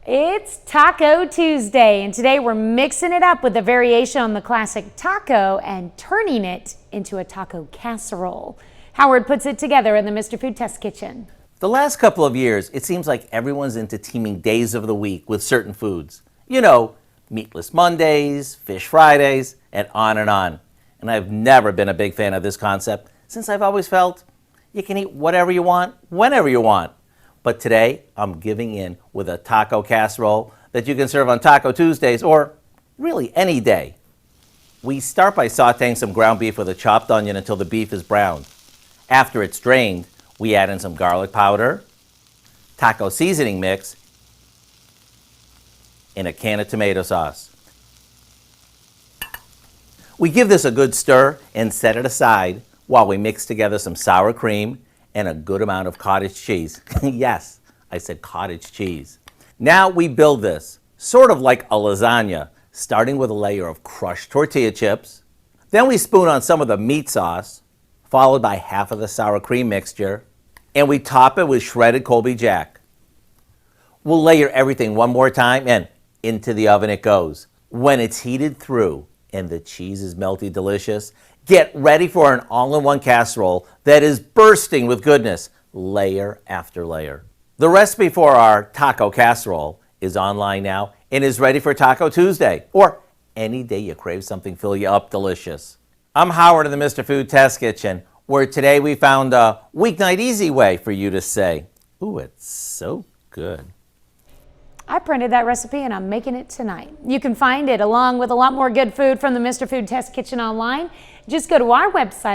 It's Taco Tuesday, and today we're mixing it up with a variation on the classic taco and turning it into a taco casserole. Howard puts it together in the Mr. Food Test Kitchen. The last couple of years, it seems like everyone's into teaming days of the week with certain foods. You know, meatless Mondays, fish Fridays, and on and on. And I've never been a big fan of this concept since I've always felt you can eat whatever you want, whenever you want. But today, I'm giving in with a taco casserole that you can serve on Taco Tuesdays or really any day. We start by sauteing some ground beef with a chopped onion until the beef is browned. After it's drained, we add in some garlic powder, taco seasoning mix, and a can of tomato sauce. We give this a good stir and set it aside while we mix together some sour cream and a good amount of cottage cheese. Yes, I said cottage cheese. Now we build this, sort of like a lasagna, starting with a layer of crushed tortilla chips. Then we spoon on some of the meat sauce, followed by half of the sour cream mixture, and we top it with shredded Colby Jack. We'll layer everything one more time and into the oven it goes. When it's heated through and the cheese is melty delicious, get ready for an all-in-one casserole that is bursting with goodness, layer after layer. The recipe for our taco casserole is online now and is ready for Taco Tuesday or any day you crave something fill you up delicious. I'm Howard in the Mr. Food Test Kitchen, where today we found a weeknight easy way for you to say, ooh, it's so good. I printed that recipe and I'm making it tonight. You can find it along with a lot more good food from the Mr. Food Test Kitchen online. Just go to our website